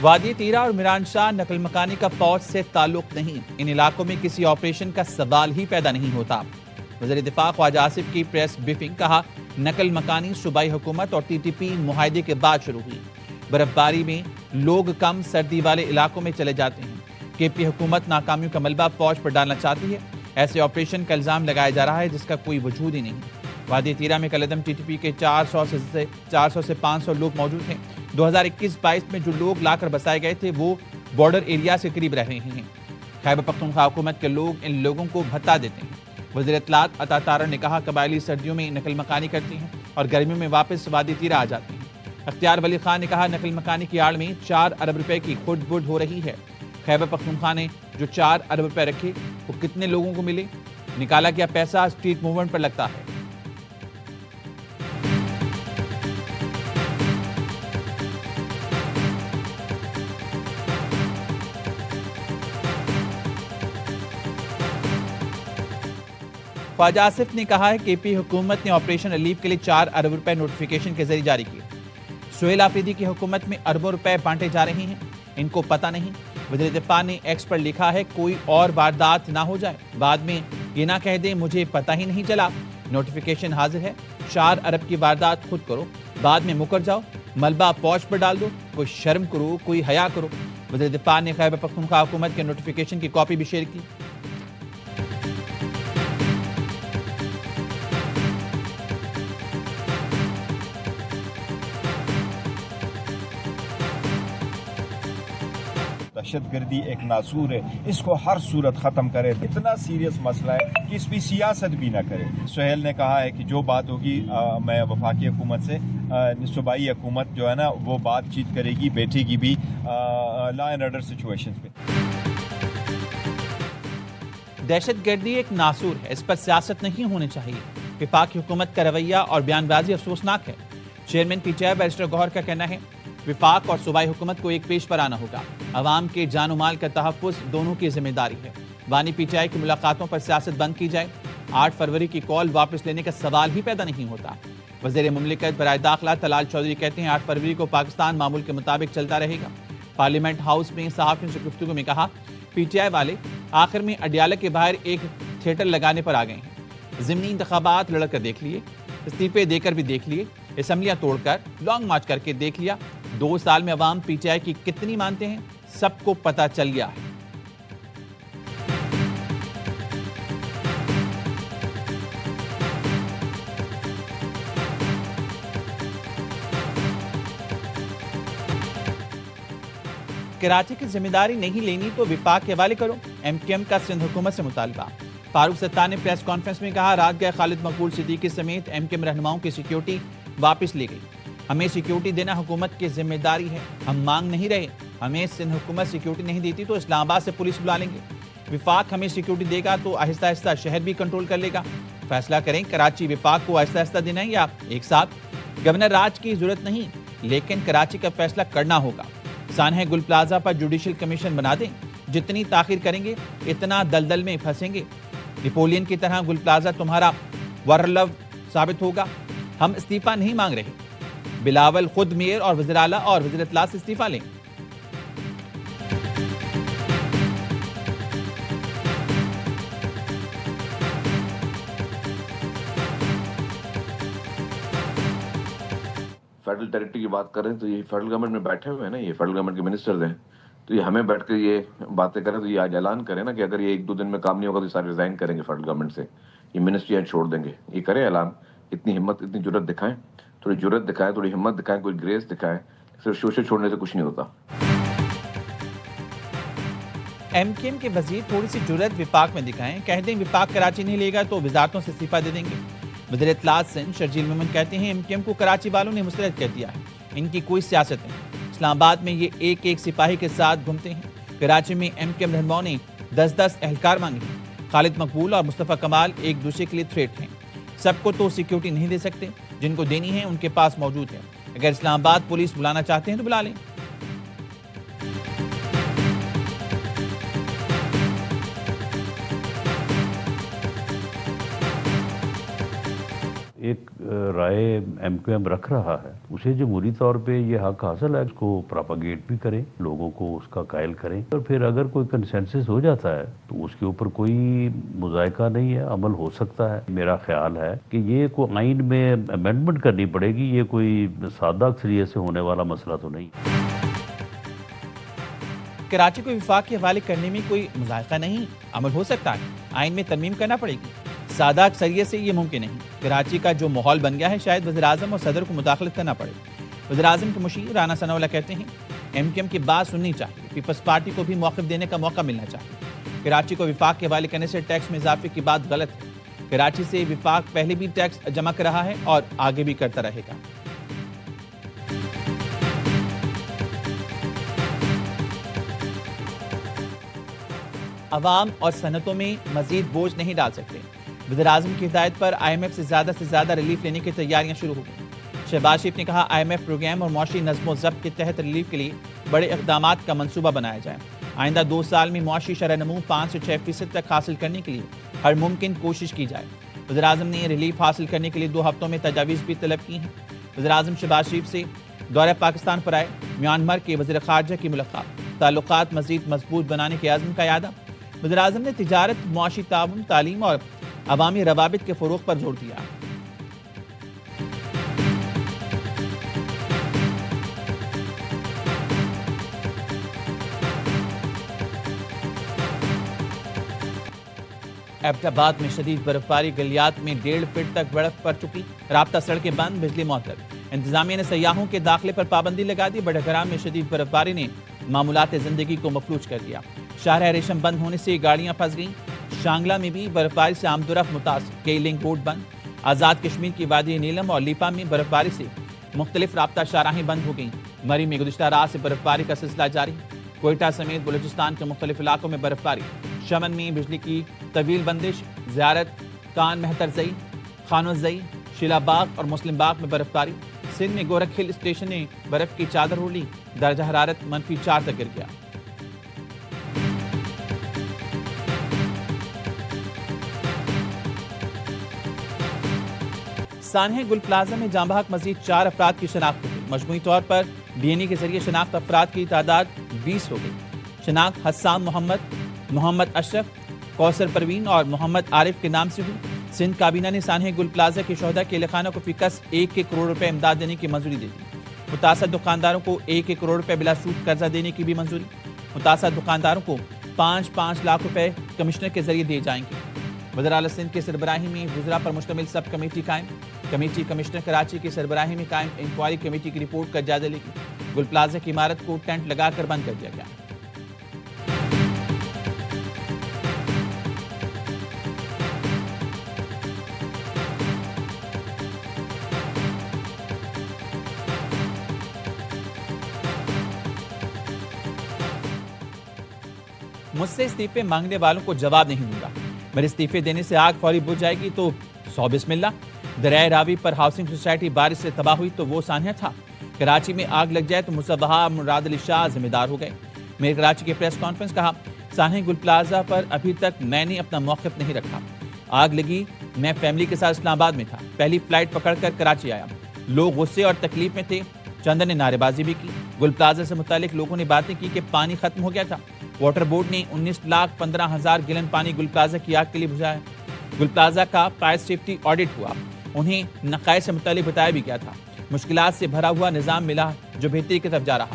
وادی تیرا اور میران شاہ نقل مکانی کا فوج سے تعلق نہیں، ان علاقوں میں کسی آپریشن کا سوال ہی پیدا نہیں ہوتا۔ وزیر دفاع خواجہ آصف کی پریس بریفنگ، کہا نقل مکانی صوبائی حکومت اور ٹی ٹی پی معاہدے کے بعد شروع ہوئی، برف باری میں لوگ کم سردی والے علاقوں میں چلے جاتے ہیں۔ کے پی حکومت ناکامیوں کا ملبہ فوج پر ڈالنا چاہتی ہے، ایسے آپریشن کا الزام لگایا جا رہا ہے جس کا کوئی وجود ہی نہیں۔ وادی تیرا میں کل عدم ٹی ٹی پی کے 400 سے 500 لوگ موجود ہیں۔ 2021-22 میں جو لوگ لا کر بسائے گئے تھے وہ بارڈر ایریا سے قریب رہ رہے ہیں۔ خیبر پختونخوا حکومت کے لوگ ان لوگوں کو بھتہ دیتے ہیں۔ وزیر اطلاعات عطا طارر نے کہا قبائلی سردیوں میں نقل مکانی کرتے ہیں اور گرمیوں میں واپس وادی تیرا آ جاتے ہیں۔ اختیار ولی خان نے کہا نقل مکانی کی آڑ میں 4 ارب روپے کی خود بڈ ہو رہی ہے۔ خیبر پختونخوا نے جو 4 ارب روپے رکھے وہ کتنے لوگوں کو ملے؟ نکالا گیا پیسہ اسٹریٹ موومنٹ پر لگتا ہے۔ خواجہ آصف نے کہا ہے کہ پی حکومت نے آپریشن ریلیف کے لیے 4 ارب روپے نوٹیفیکیشن کے ذریعے جاری کیے۔ سہیل آفریدی کی حکومت میں اربوں روپے بانٹے جا رہے ہیں، ان کو پتہ نہیں۔ وزیر دفاع نے ایکس پر لکھا ہے کوئی اور واردات نہ ہو جائے، بعد میں یہ نہ کہہ دیں مجھے پتہ ہی نہیں چلا۔ نوٹیفیکیشن حاضر ہے، 4 ارب کی واردات خود کرو، بعد میں مکر جاؤ، ملبہ فوج پر ڈال دو، کوئی شرم کرو، کوئی حیا کرو۔ وزیر دفاع نے خیبر پختونخوا حکومت کے نوٹیفیکیشن کی کاپی بھی شیئر کی۔ دہشت گردی ایک ناسور ہے، اس کو ہر صورت ختم کرے۔ اتنا سیریس مسئلہ ہے کہ اس پہ سیاست بھی نہ کرے۔ سہیل نے کہا ہے کہ جو بات ہوگی میں وفاقی حکومت سے صوبائی حکومت جو ہے نا وہ بات چیت کرے گی، بیٹھے گی بھی لا اینڈ آرڈر سچویشن پہ۔ دہشت گردی ایک ناسور ہے، اس پر سیاست نہیں ہونی چاہیے۔ وفاقی حکومت کا رویہ اور بیان بازی افسوسناک ہے۔ Chairman P T I barrister Gohar کا کہنا ہے وفاق اور صوبائی حکومت کو ایک پیش پر آنا ہوگا، عوام کے جان و مال کا تحفظ دونوں کی ذمہ داری ہے۔ بانی پی ٹی آئی کی ملاقاتوں پر سیاست بند کی جائے، 8 فروری کی کال واپس لینے کا سوال ہی پیدا نہیں ہوتا۔ وزیر مملکت برائے داخلہ طلال چودھری کہتے ہیں 8 فروری کو پاکستان معمول کے مطابق چلتا رہے گا۔ پارلیمنٹ ہاؤس میں صحافیوں سے گفتگو میں کہا پی ٹی آئی والے آخر میں اڈیالہ کے باہر ایک تھیٹر لگانے پر آ گئے ہیں۔ ضمنی انتخابات لڑ کر دیکھ لیے، استعفے دے کر بھی دیکھ لیے، اسمبلیاں توڑ کر لانگ مارچ کر کے دیکھ لیا۔ 2 سال میں عوام پی ٹی آئی کی کتنی مانتے ہیں سب کو پتہ چل گیا ہے۔ کراچی کی ذمہ داری نہیں لینی تو وفاق کے حوالے کرو، ایم کیو ایم کا سندھ حکومت سے مطالبہ۔ فاروق ستار نے پریس کانفرنس میں کہا رات گئے خالد مقبول صدیقی سمیت ایم کیو ایم رہنماؤں کی سیکیورٹی واپس لی گئی۔ ہمیں سیکیورٹی دینا حکومت کی ذمہ داری ہے، ہم مانگ نہیں رہے۔ ہمیں سندھ حکومت سیکیورٹی نہیں دیتی تو اسلام آباد سے پولیس بلا لیں گے۔ وفاق ہمیں سیکیورٹی دے گا تو آہستہ آہستہ شہر بھی کنٹرول کر لے گا۔ فیصلہ کریں کراچی وفاق کو آہستہ آہستہ دینا ہے یا ایک ساتھ۔ گورنر راج کی ضرورت نہیں، لیکن کراچی کا فیصلہ کرنا ہوگا۔ سانحہ گل پلازا پر جوڈیشل کمیشن بنا دیں، جتنی تاخیر کریں گے اتنا دلدل میں پھنسیں گے۔ نپولین کی طرح گل پلازا تمہارا ورلو ثابت ہوگا۔ ہم استعفیٰ نہیں مانگ رہے، بلاول خود میئر اور وزیر اعلیٰ اور وزیر اطلاع سے استعفیٰ لیں۔ فیڈرل ٹیریٹری کی بات کریں تو یہ فیڈرل گورنمنٹ میں بیٹھے ہوئے ہیں نا، یہ فیڈرل گورنمنٹ کے منسٹرز ہیں، تو یہ ہمیں بیٹھ کے یہ باتیں کریں تو یہ آج اعلان کریں نا کہ اگر یہ 1-2 دن میں کام نہیں ہوگا تو یہ سارے ریزائن کریں گے فیڈرل گورنمنٹ سے، یہ منسٹری چھوڑ دیں گے۔ یہ کریں اعلان، اتنی ہمت اتنی جرت دکھائیں، تھوڑی جرت دکھائیں، تھوڑی ہمت دکھائیں، کوئی گریس دکھائیں، صرف شوشے چھوڑنے سے کچھ نہیں ہوتا۔ ایم کیو ایم کے وزیر تھوڑی سی جرت وفاق میں دکھائیں، کہہ دیں وفاق کراچی نہیں لے گا تو وزارتوں سے استعفیٰ دے دیں گے۔ وزیر اطلاعات سندھ شرجیل مومن کہتے ہیں ایم کیو ایم کو کراچی والوں نے مسترد کر دیا ہے، ان کی کوئی سیاست نہیں۔ اسلام آباد میں یہ ایک سپاہی کے ساتھ گھومتے ہیں، کراچی میں ایم کیو ایم رہنماؤں نے 10 اہلکار مانگے ہیں۔ خالد مقبول اور مصطفیٰ کمال ایک دوسرے کے لیے تھریٹ ہیں، سب کو تو سیکیورٹی نہیں دے سکتے، جن کو دینی ہے ان کے پاس موجود ہے۔ اگر اسلام آباد پولیس بلانا چاہتے ہیں تو بلا لیں۔ ایک رائے ایم کیو ایم رکھ رہا ہے، اسے جمہوری طور پہ یہ حق حاصل ہے، اس کو پراپاگیٹ بھی کریں، لوگوں کو اس کا قائل کریں، اور پھر اگر کوئی کنسنسس ہو جاتا ہے تو اس کے اوپر کوئی مذائقہ نہیں ہے، عمل ہو سکتا ہے۔ میرا خیال ہے کہ یہ کوئی آئین میں امینڈمنٹ کرنی پڑے گی، یہ کوئی سادہ اکثریت سے ہونے والا مسئلہ تو نہیں۔ کراچی کو وفاق کے حوالے کرنے میں کوئی مذائقہ نہیں، عمل ہو سکتا ہے، آئین میں ترمیم کرنا پڑے گی، سادہ اکثریت سے یہ ممکن نہیں۔ کراچی کا جو ماحول بن گیا ہے، شاید وزیراعظم اور صدر کو مداخلت کرنا پڑے۔ وزیراعظم کے مشیر رانا ثناء اللہ کہتے ہیں ایم کیو ایم کی بات سننی چاہیے، پیپلز پارٹی کو بھی موقف دینے کا موقع ملنا چاہیے۔ کراچی کو وفاق کے حوالے کرنے سے ٹیکس میں اضافے کی بات غلط ہے۔ کراچی سے وفاق پہلے بھی ٹیکس جمع کر رہا ہے اور آگے بھی کرتا رہے گا۔ عوام اور صنعتوں میں مزید بوجھ نہیں ڈال سکتے۔ وزیراعظم کی ہدایت پر آئی ایم ایف سے زیادہ ریلیف لینے کی تیاریاں شروع ہو گئیں۔ شہباز شریف نے کہا آئی ایم ایف پروگرام اور معاشی نظم و ضبط کے تحت ریلیف کے لیے بڑے اقدامات کا منصوبہ بنایا جائے۔ آئندہ 2 سال میں معاشی شرح نمو 5 سے 6% تک حاصل کرنے کے لیے ہر ممکن کوشش کی جائے۔ وزیراعظم نے ریلیف حاصل کرنے کے لیے 2 ہفتوں میں تجاویز بھی طلب کی ہیں۔ وزیراعظم شہباز شریف سے دورہ پاکستان پر آئے میانمار کے وزیر خارجہ کی ملاقات، تعلقات مزید مضبوط بنانے کے عزم کا اعادہ۔ وزیراعظم نے تجارت، معاشی تعاون، تعلیم اور عوامی روابط کے فروغ پر زور دیا۔ ایبٹ آباد میں شدید برف باری، گلیات میں 1.5 فٹ تک برف پڑ چکی، رابطہ سڑکیں بند، بجلی معطل۔ انتظامیہ نے سیاحوں کے داخلے پر پابندی لگا دی۔ بڑگرام میں شدید برف باری نے معمولات زندگی کو مفلوج کر دیا۔ شاہراہ ریشم بند ہونے سے گاڑیاں پھنس گئیں۔ شانگلہ میں بھی برف باری سے آمد و رفت متاثر، کئی لنک روڈ بند۔ آزاد کشمیر کی وادی نیلم اور لیپا میں برف باری سے مختلف رابطہ شاہراہیں بند ہو گئیں۔ مری میں گزشتہ رات سے برف باری کا سلسلہ جاری، کوئٹہ سمیت بلوچستان کے مختلف علاقوں میں برف باری۔ شمن میں بجلی کی طویل بندش، زیارت، کان مہتر زئی، خانو زئی، شیلا باغ اور مسلم باغ میں برف باری۔ سندھ میں گورکھ ہل اسٹیشن نے برف کی چادر اوڑھ لی، درجہ حرارت -4 تک گر گیا۔ سانحہ گل پلازہ میں جاں بحق مزید 4 افراد کی شناخت ہوئی۔ مجموعی طور پر ڈی این اے کے ذریعے شناخت افراد کی تعداد 20 ہو گئی۔ شناخت حسام محمد، محمد اشرف، کوثر پروین اور محمد عارف کے نام سے ہوئی۔ سندھ کابینہ نے سانحہ گل پلازہ کے شہداء کے اہل خانہ کو فی کس 1 کروڑ روپے امداد دینے کی منظوری دے دی۔ متاثرہ دکانداروں کو 1 کروڑ روپے بلا سود قرضہ دینے کی بھی منظوری۔ متاثرہ دکانداروں کو 5 لاکھ روپے کمشنر کے ذریعے دیے جائیں گے۔ وزراء سندھ کے سربراہی میں وزراء پر مشتمل سب کمیٹی قائم۔ کمیٹی کمشنر کراچی کی سربراہی میں قائم انکوائری کمیٹی کی رپورٹ کا جائزہ لے گی۔ گل پلازہ کی عمارت کو ٹینٹ لگا کر بند کر دیا گیا۔ مجھ سے استعفے مانگنے والوں کو جواب نہیں دوں گا، میرے استعفے دینے سے آگ فوری بجھ جائے گی تو 100 بسم اللہ۔ دریائے راوی پر ہاؤسنگ سوسائٹی بارش سے تباہ ہوئی تو وہ سانحہ تھا۔ کراچی میں آگ لگ جائے تو مصباح مراد علی شاہ ذمہ دار ہو گئے۔ میرے کراچی کے پریس کانفرنس کہا سانحہ گل پلازہ پر ابھی تک میں نے اپنا موقف نہیں رکھا۔ آگ لگی، میں فیملی کے ساتھ اسلام آباد میں تھا، پہلی فلائٹ پکڑ کر کراچی آیا۔ لوگ غصے اور تکلیف میں تھے، چند نے نعرے بازی بھی کی۔ گل پلازہ سے متعلق لوگوں نے باتیں کی کہ پانی ختم ہو گیا تھا۔ واٹر بورڈ نے 19,15,000 گیلن پانی گل پلازہ کی آگ کے لیے بجھایا۔ گل پلازہ کا فائر سیفٹی آڈٹ ہوا، انہیں نقائص سے متعلق بتایا بھی گیا تھا۔ مشکلات سے بھرا ہوا نظام ملا جو بہتری کی طرف جا رہا۔